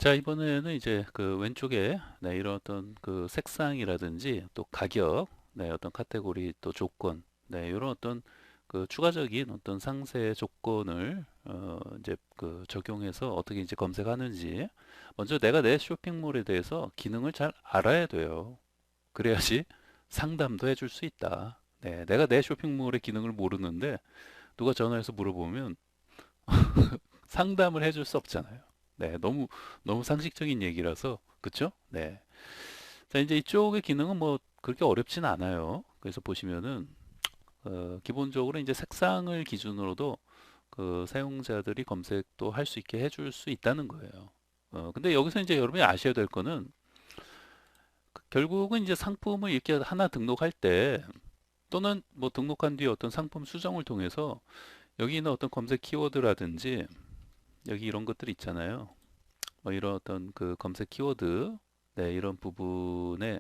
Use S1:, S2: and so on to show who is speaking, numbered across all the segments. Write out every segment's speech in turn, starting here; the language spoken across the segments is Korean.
S1: 자, 이번에는 이제 그 왼쪽에 네, 이런 어떤 그 색상이라든지 또 가격, 네, 어떤 카테고리 또 조건, 네, 이런 어떤 그 추가적인 어떤 상세 조건을 이제 그 적용해서 어떻게 이제 검색하는지 먼저 내가 내 쇼핑몰에 대해서 기능을 잘 알아야 돼요. 그래야지 상담도 해줄 수 있다. 네, 내가 내 쇼핑몰의 기능을 모르는데 누가 전화해서 물어보면 상담을 해줄 수 없잖아요. 네, 너무 상식적인 얘기라서 그쵸? 네. 자, 이제 이쪽의 기능은 뭐 그렇게 어렵진 않아요. 그래서 보시면은 기본적으로 이제 색상을 기준으로도 그 사용자들이 검색도 할 수 있게 해줄 수 있다는 거예요. 근데 여기서 이제 여러분이 아셔야 될 거는 결국은 이제 상품을 이렇게 하나 등록할 때 또는 뭐 등록한 뒤에 어떤 상품 수정을 통해서 여기 있는 어떤 검색 키워드라든지 여기 이런 것들 있잖아요. 뭐 이런 어떤 그 검색 키워드, 네, 이런 부분에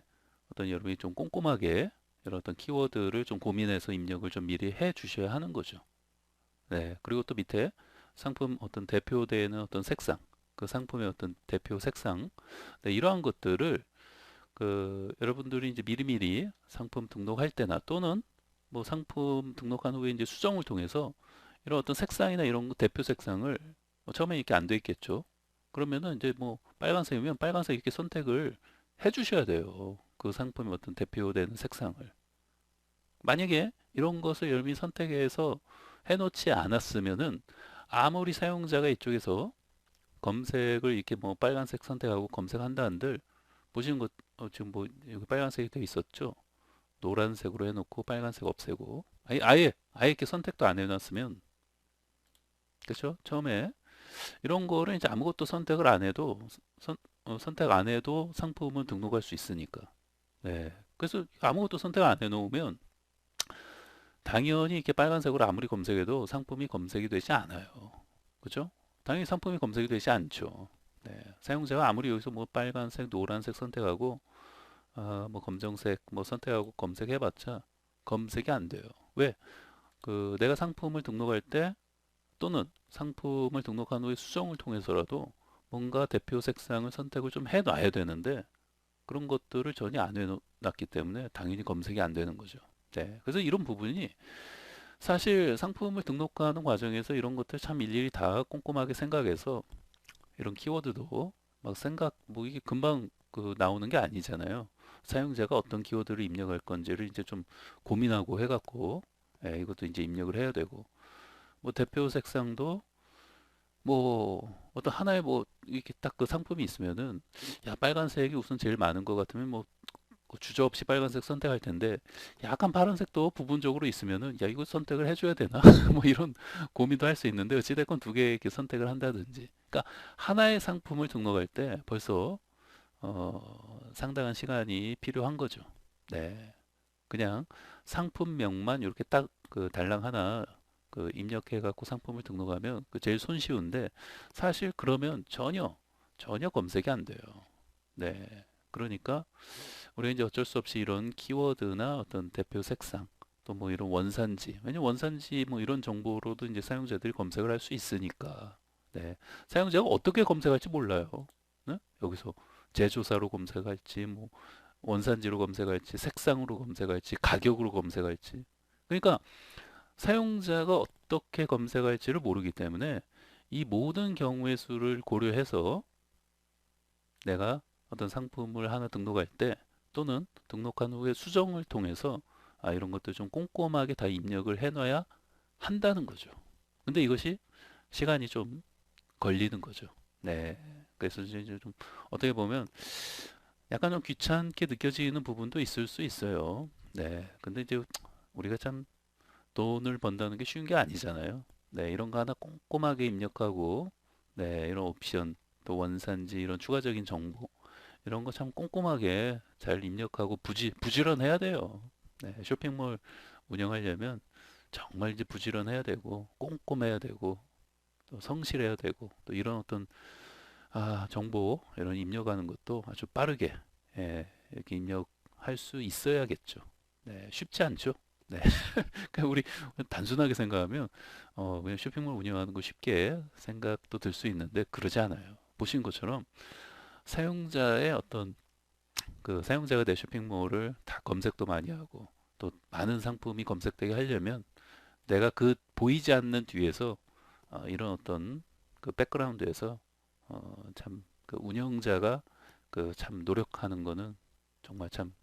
S1: 어떤 여러분이 좀 꼼꼼하게 이런 어떤 키워드를 좀 고민해서 입력을 좀 미리 해 주셔야 하는 거죠. 네, 그리고 또 밑에 상품 어떤 대표되는 어떤 색상, 그 상품의 어떤 대표 색상, 네, 이러한 것들을 그 여러분들이 이제 미리미리 상품 등록할 때나 또는 뭐 상품 등록한 후에 이제 수정을 통해서 이런 어떤 색상이나 이런 대표 색상을 뭐 처음에 이렇게 안 돼 있겠죠. 그러면은 이제 뭐 빨간색이면 빨간색 이렇게 선택을 해 주셔야 돼요. 그 상품의 어떤 대표되는 색상을. 만약에 이런 것을 여러분이 선택해서 해 놓지 않았으면은 아무리 사용자가 이쪽에서 검색을 이렇게 뭐 빨간색 선택하고 검색한다 한들 보시는 것 지금 뭐 여기 빨간색이 되어 있었죠. 노란색으로 해놓고 빨간색 없애고 아예 이렇게 선택도 안 해놨으면 그렇죠? 처음에 이런 거를 이제 아무것도 선택을 안 해도 선택 안 해도 상품은 등록할 수 있으니까. 네. 그래서 아무것도 선택 안 해놓으면 당연히 이렇게 빨간색으로 아무리 검색해도 상품이 검색이 되지 않아요. 그죠? 당연히 상품이 검색이 되지 않죠. 네. 사용자가 아무리 여기서 뭐 빨간색, 노란색 선택하고 뭐 검정색 뭐 선택하고 검색해봤자 검색이 안 돼요. 왜? 그 내가 상품을 등록할 때 또는 상품을 등록한 후에 수정을 통해서라도 뭔가 대표 색상을 선택을 좀 해놔야 되는데 그런 것들을 전혀 안 해놨기 때문에 당연히 검색이 안 되는 거죠. 네. 그래서 이런 부분이 사실 상품을 등록하는 과정에서 이런 것들 참 일일이 다 꼼꼼하게 생각해서 이런 키워드도 막 생각 뭐 이게 금방 그 나오는 게 아니잖아요. 사용자가 어떤 키워드를 입력할 건지를 이제 좀 고민하고 해갖고 이것도 이제 입력을 해야 되고 뭐 대표 색상도 뭐 어떤 하나의 뭐 이렇게 딱 그 상품이 있으면은 야 빨간색이 우선 제일 많은 것 같으면 뭐 주저없이 빨간색 선택할 텐데 약간 파란색도 부분적으로 있으면은 야 이거 선택을 해줘야 되나 뭐 이런 고민도 할 수 있는데 어찌됐건 두 개 이렇게 선택을 한다든지 그러니까 하나의 상품을 등록할 때 벌써 상당한 시간이 필요한 거죠. 네, 그냥 상품명만 이렇게 딱 그 달랑 하나 그 입력해 갖고 상품을 등록하면 그 제일 손쉬운데 사실 그러면 전혀 검색이 안 돼요. 네, 그러니까 우리가 이제 어쩔 수 없이 이런 키워드나 어떤 대표 색상 또 뭐 이런 원산지 왜냐면 원산지 뭐 이런 정보로도 이제 사용자들이 검색을 할 수 있으니까 네 사용자가 어떻게 검색할지 몰라요. 네? 여기서 제조사로 검색할지 뭐 원산지로 검색할지 색상으로 검색할지 가격으로 검색할지 그러니까 사용자가 어떻게 검색할지를 모르기 때문에 이 모든 경우의 수를 고려해서 내가 어떤 상품을 하나 등록할 때 또는 등록한 후에 수정을 통해서 이런 것들 좀 꼼꼼하게 다 입력을 해놔야 한다는 거죠. 근데 이것이 시간이 좀 걸리는 거죠. 네. 그래서 이제 좀 어떻게 보면 약간 좀 귀찮게 느껴지는 부분도 있을 수 있어요. 네. 근데 이제 우리가 참 돈을 번다는 게 쉬운 게 아니잖아요. 네. 이런 거 하나 꼼꼼하게 입력하고 네. 이런 옵션 또 원산지 이런 추가적인 정보 이런 거 참 꼼꼼하게 잘 입력하고 부지런해야 돼요. 네, 쇼핑몰 운영하려면 정말 이제 부지런해야 되고 꼼꼼해야 되고 또 성실해야 되고 또 이런 어떤 정보 이런 입력하는 것도 아주 빠르게 이렇게 입력할 수 있어야겠죠. 네, 쉽지 않죠. 네, 그러니까 우리 단순하게 생각하면 그냥 쇼핑몰 운영하는 거 쉽게 생각도 들 수 있는데 그러지 않아요. 보신 것처럼 사용자의 어떤 그 사용자가 내 쇼핑몰을 다 검색도 많이 하고 또 많은 상품이 검색되게 하려면 내가 그 보이지 않는 뒤에서 이런 어떤 그 백그라운드에서 참 그 운영자가 그 참 노력하는 거는 정말 참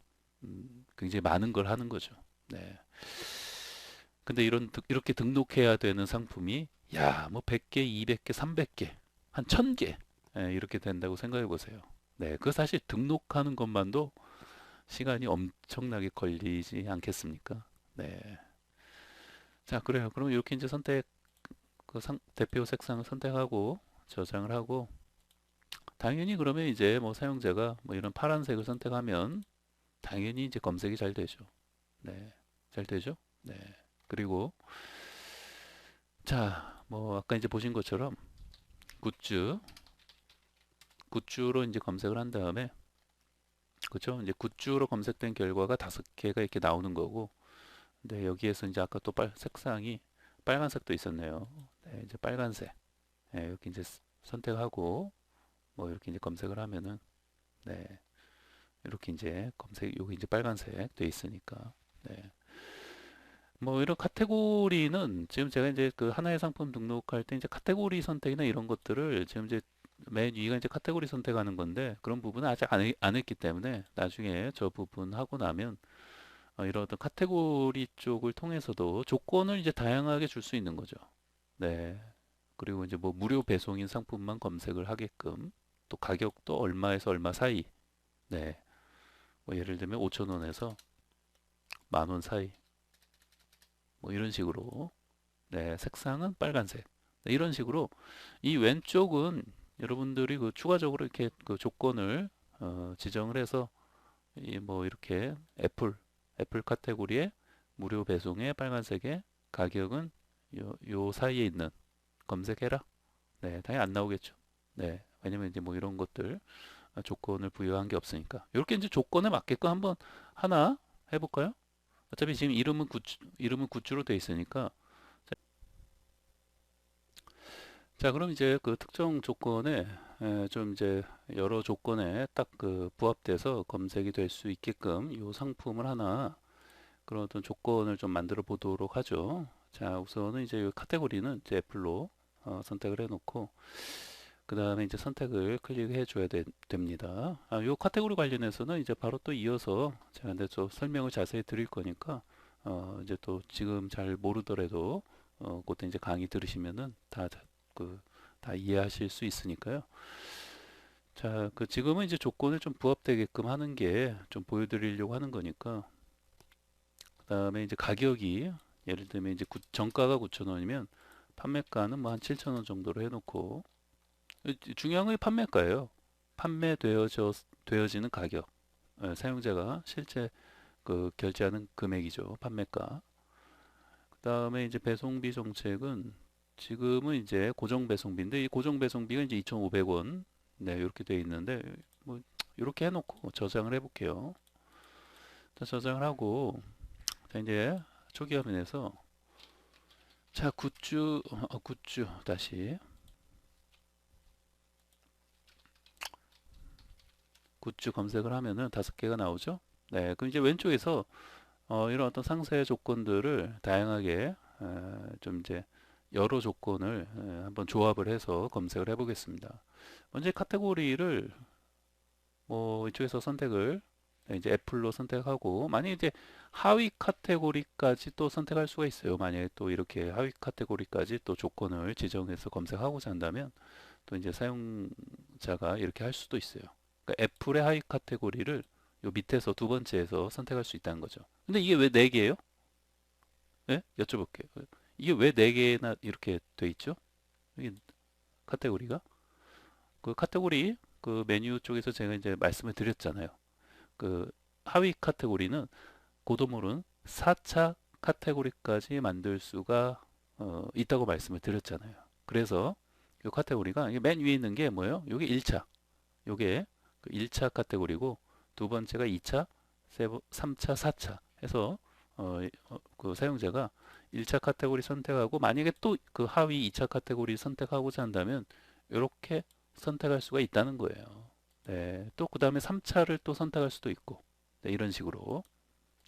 S1: 굉장히 많은 걸 하는 거죠. 네. 근데 이렇게 등록해야 되는 상품이 야, 뭐 100개, 200개, 300개, 한 1000개 이렇게 된다고 생각해 보세요. 네, 그 사실 등록하는 것만도 시간이 엄청나게 걸리지 않겠습니까? 네. 자, 그래요. 그럼 이렇게 이제 대표 색상을 선택하고 저장을 하고 당연히 그러면 이제 뭐 사용자가 뭐 이런 파란색을 선택하면 당연히 이제 검색이 잘 되죠. 네. 잘 되죠? 네. 그리고 자, 뭐 아까 이제 보신 것처럼 굿즈, 굿즈로 이제 검색을 한 다음에 그죠? 이제 굿즈로 검색된 결과가 5개가 이렇게 나오는 거고 네, 여기에서 이제 아까 또 색상이 빨간색도 있었네요. 네, 이제 빨간색. 네, 이렇게 이제 선택하고 뭐 이렇게 이제 검색을 하면은 네, 이렇게 이제 여기 이제 빨간색 돼 있으니까 네. 뭐 이런 카테고리는 지금 제가 이제 그 하나의 상품 등록할 때 이제 카테고리 선택이나 이런 것들을 지금 이제 맨 위가 이제 카테고리 선택하는 건데 그런 부분은 아직 안 했기 때문에 나중에 저 부분 하고 나면 이런 어떤 카테고리 쪽을 통해서도 조건을 이제 다양하게 줄 수 있는 거죠. 네. 그리고 이제 뭐 무료 배송인 상품만 검색을 하게끔 또 가격도 얼마에서 얼마 사이. 네. 뭐 예를 들면 5,000원에서 10,000원 사이. 뭐 이런 식으로. 네. 색상은 빨간색. 네, 이런 식으로 이 왼쪽은 여러분들이 그 추가적으로 이렇게 그 조건을 지정을 해서 이 뭐 이렇게 애플 카테고리에 무료 배송에 빨간색에 가격은 요 사이에 있는 검색해라. 네, 당연히 안 나오겠죠. 네, 왜냐면 이제 뭐 이런 것들 조건을 부여한 게 없으니까. 이렇게 이제 조건에 맞게끔 한번 하나 해볼까요? 어차피 지금 이름은 굿즈로 돼 있으니까. 자, 그럼 이제 그 특정 조건에 좀 이제 여러 조건에 딱 그 부합돼서 검색이 될 수 있게끔 이 상품을 하나 그런 어떤 조건을 좀 만들어 보도록 하죠. 자, 우선은 이제 이 카테고리는 이제 애플로 선택을 해놓고 그 다음에 이제 선택을 클릭해 줘야 됩니다. 이 카테고리 관련해서는 이제 바로 또 이어서 제가 근데 좀 설명을 자세히 드릴 거니까 이제 또 지금 잘 모르더라도 그때 이제 강의 들으시면은 다 이해하실 수 있으니까요. 자, 그 지금은 이제 조건을 좀 부합되게끔 하는 게 좀 보여드리려고 하는 거니까 그다음에 이제 가격이 예를 들면 이제 정가가 9,000원이면 판매가는 뭐 한 7,000원 정도로 해놓고 중요한 건 판매가예요. 되어지는 가격. 사용자가 실제 그 결제하는 금액이죠. 판매가. 그다음에 이제 배송비 정책은 지금은 이제 고정 배송비인데 이 고정 배송비가 이제 2,500원. 네, 이렇게 돼 있는데 뭐 이렇게 해놓고 저장을 해볼게요. 저장을 하고 자, 이제 초기 화면에서 자, 굿즈 다시 굿즈 검색을 하면은 5개가 나오죠. 네, 그럼 이제 왼쪽에서 이런 어떤 상세 조건들을 다양하게 좀 이제 여러 조건을 한번 조합을 해서 검색을 해보겠습니다. 먼저 카테고리를 뭐 이쪽에서 선택을 이제 애플로 선택하고 만약에 이제 하위 카테고리까지 또 선택할 수가 있어요. 만약에 또 이렇게 하위 카테고리까지 또 조건을 지정해서 검색하고자 한다면 또 이제 사용자가 이렇게 할 수도 있어요. 그러니까 애플의 하위 카테고리를 요 밑에서 두 번째에서 선택할 수 있다는 거죠. 근데 이게 왜 네 개예요? 예? 여쭤볼게요. 이게 왜 네 개나 이렇게 돼 있죠? 이게 카테고리가 그 카테고리 그 메뉴 쪽에서 제가 이제 말씀을 드렸잖아요. 그 하위 카테고리는 고도물은 4차 카테고리까지 만들 수가 있다고 말씀을 드렸잖아요. 그래서 이 카테고리가 맨 위에 있는 게 뭐예요? 이게 1차. 이게 그 1차 카테고리고 두 번째가 2차, 3차, 4차 해서 그 사용자가 1차 카테고리 선택하고 만약에 또 그 하위 2차 카테고리 선택하고자 한다면 이렇게 선택할 수가 있다는 거예요. 네, 또 그 다음에 3차를 또 선택할 수도 있고, 네, 이런 식으로.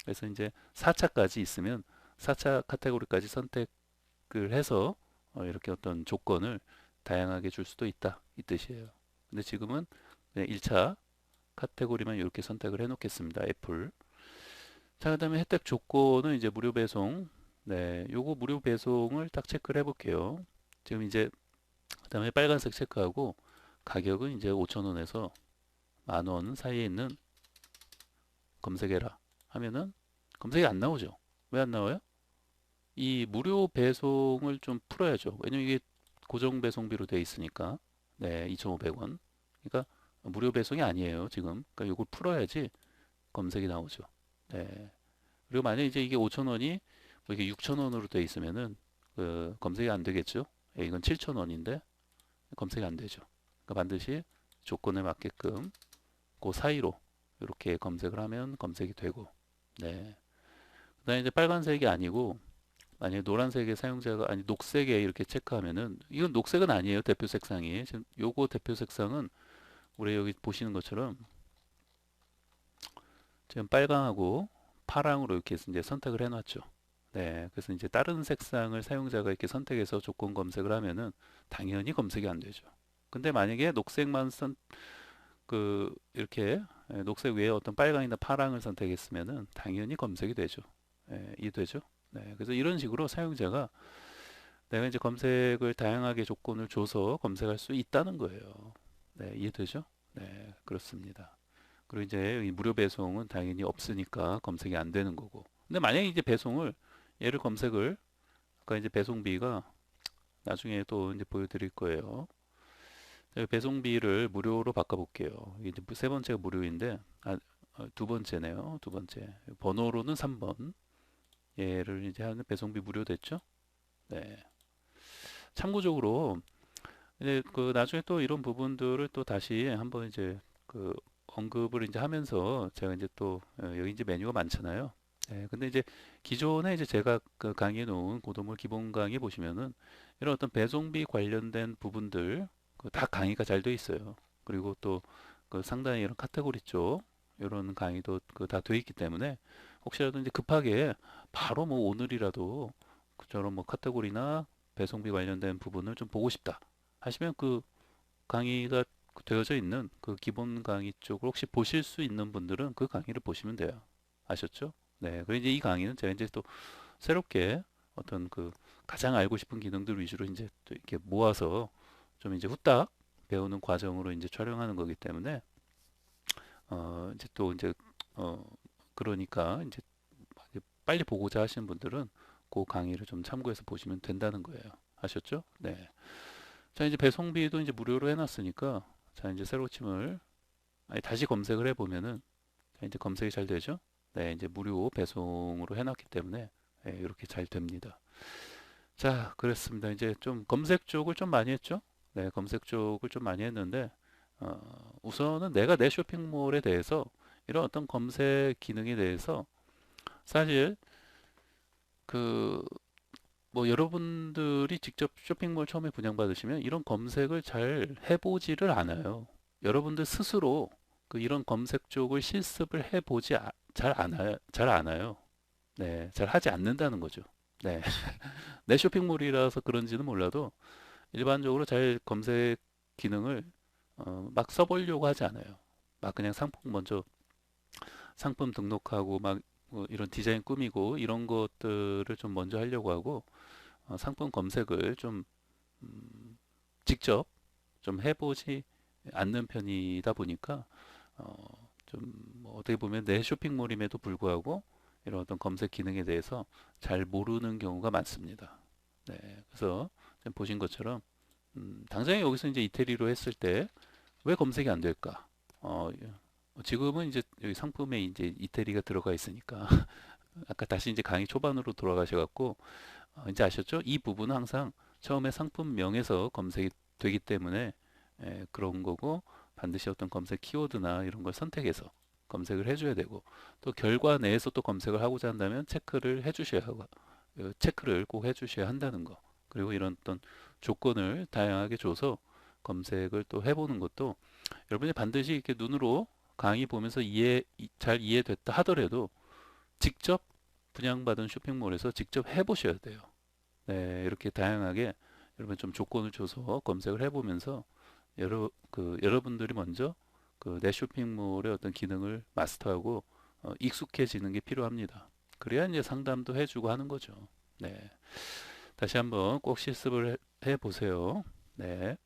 S1: 그래서 이제 4차까지 있으면 4차 카테고리까지 선택을 해서 이렇게 어떤 조건을 다양하게 줄 수도 있다, 이 뜻이에요. 근데 지금은 그냥 1차 카테고리만 이렇게 선택을 해 놓겠습니다. 애플. 자, 그다음에 혜택 조건은 이제 무료 배송. 네, 요거 무료 배송을 딱 체크를 해 볼게요. 지금 이제 그다음에 빨간색 체크하고 가격은 이제 5,000원에서 10,000원 사이에 있는 검색해라 하면은 검색이 안 나오죠. 왜 안 나와요? 이 무료 배송을 좀 풀어야죠. 왜냐면 이게 고정 배송비로 돼 있으니까. 네, 2,500원. 그러니까 무료 배송이 아니에요, 지금. 그러니까 이걸 풀어야지 검색이 나오죠. 네. 그리고 만약에 이제 이게 5,000원이 뭐 이게 6,000원으로 돼 있으면은 검색이 안 되겠죠. 예, 이건 7,000원인데 검색이 안 되죠. 그러니까 반드시 조건에 맞게끔 그 사이로 이렇게 검색을 하면 검색이 되고. 네. 그다음에 이제 빨간색이 아니고 만약에 노란색의 사용자가 아니 녹색에 이렇게 체크하면은 이건 녹색은 아니에요. 대표 색상이. 지금 요거 대표 색상은 우리 여기 보시는 것처럼 지금 빨강하고 파랑으로 이렇게 이제 선택을 해놨죠. 네, 그래서 이제 다른 색상을 사용자가 이렇게 선택해서 조건 검색을 하면은 당연히 검색이 안 되죠. 근데 만약에 녹색만 이렇게 녹색 외에 어떤 빨강이나 파랑을 선택했으면은 당연히 검색이 되죠. 이해되죠? 네, 그래서 이런 식으로 사용자가 내가 이제 검색을 다양하게 조건을 줘서 검색할 수 있다는 거예요. 네, 이해되죠? 네, 그렇습니다. 그리고 이제 이 무료 배송은 당연히 없으니까 검색이 안 되는 거고. 근데 만약에 이제 배송을 얘를 검색을 아까 이제 배송비가 나중에 또 이제 보여드릴 거예요. 배송비를 무료로 바꿔볼게요. 이게 이제 세 번째가 무료인데 두 번째네요. 두 번째 번호로는 3번. 얘를 이제 하는 배송비 무료 됐죠? 네. 참고적으로 이제 그 나중에 또 이런 부분들을 또 다시 한번 이제 그 언급을 이제 하면서 제가 이제 또 여기 이제 메뉴가 많잖아요. 근데 이제 기존에 이제 제가 그 강의해 놓은 고도물 기본 강의 보시면은 이런 어떤 배송비 관련된 부분들 그다 강의가 잘 돼 있어요. 그리고 또 그 상당히 이런 카테고리 쪽 이런 강의도 그 다 돼 있기 때문에 혹시라도 이제 급하게 바로 뭐 오늘이라도 그처럼 뭐 카테고리나 배송비 관련된 부분을 좀 보고 싶다 하시면 그 강의가 되어져 있는 그 기본 강의 쪽을 혹시 보실 수 있는 분들은 그 강의를 보시면 돼요. 아셨죠? 네. 그리고 이제 이 강의는 제가 이제 또 새롭게 어떤 그 가장 알고 싶은 기능들 위주로 이제 또 이렇게 모아서 좀 이제 후딱 배우는 과정으로 이제 촬영하는 거기 때문에 이제 또 이제 어 그러니까 이제 빨리 보고자 하시는 분들은 그 강의를 좀 참고해서 보시면 된다는 거예요. 아셨죠? 네. 자, 이제 배송비도 이제 무료로 해놨으니까, 자, 이제 새로 침을, 아니, 다시 검색을 해보면은, 자, 이제 검색이 잘 되죠? 네, 이제 무료 배송으로 해놨기 때문에, 네, 이렇게 잘 됩니다. 자, 그렇습니다. 이제 좀 검색 쪽을 좀 많이 했죠? 네, 검색 쪽을 좀 많이 했는데, 우선은 내가 내 쇼핑몰에 대해서, 이런 어떤 검색 기능에 대해서, 사실, 그, 뭐 여러분들이 직접 쇼핑몰 처음에 분양받으시면 이런 검색을 잘 해보지를 않아요. 여러분들 스스로 그 이런 검색 쪽을 실습을 해보지 잘 않아요. 잘 않아요. 네, 잘 하지 않는다는 거죠. 네, 내 쇼핑몰이라서 그런지는 몰라도 일반적으로 잘 검색 기능을 막 써보려고 하지 않아요. 막 그냥 상품 먼저 상품 등록하고 막뭐 이런 디자인 꾸미고 이런 것들을 좀 먼저 하려고 하고 상품 검색을 좀 음, 직접 좀 해보지 않는 편이다 보니까 좀뭐 어떻게 보면 내 쇼핑몰임에도 불구하고 이런 어떤 검색 기능에 대해서 잘 모르는 경우가 많습니다. 네, 그래서 지금 보신 것처럼 당장에 여기서 이제 이태리로 했을 때 왜 검색이 안 될까? 지금은 이제 여기 상품에 이제 이태리가 들어가 있으니까 아까 다시 이제 강의 초반으로 돌아가셔갖고 이제 아셨죠? 이 부분은 항상 처음에 상품명에서 검색이 되기 때문에 그런 거고 반드시 어떤 검색 키워드나 이런 걸 선택해서 검색을 해줘야 되고 또 결과 내에서 또 검색을 하고자 한다면 체크를 해주셔야 하고 체크를 꼭 해주셔야 한다는 거 그리고 이런 어떤 조건을 다양하게 줘서 검색을 또 해보는 것도 여러분이 반드시 이렇게 눈으로 강의 보면서 잘 이해됐다 하더라도 직접 분양받은 쇼핑몰에서 직접 해보셔야 돼요. 네, 이렇게 다양하게 여러분 좀 조건을 줘서 검색을 해보면서 여러분들이 먼저 그 내 쇼핑몰의 어떤 기능을 마스터하고 익숙해지는 게 필요합니다. 그래야 이제 상담도 해주고 하는 거죠. 네, 다시 한번 꼭 실습을 해 보세요. 네.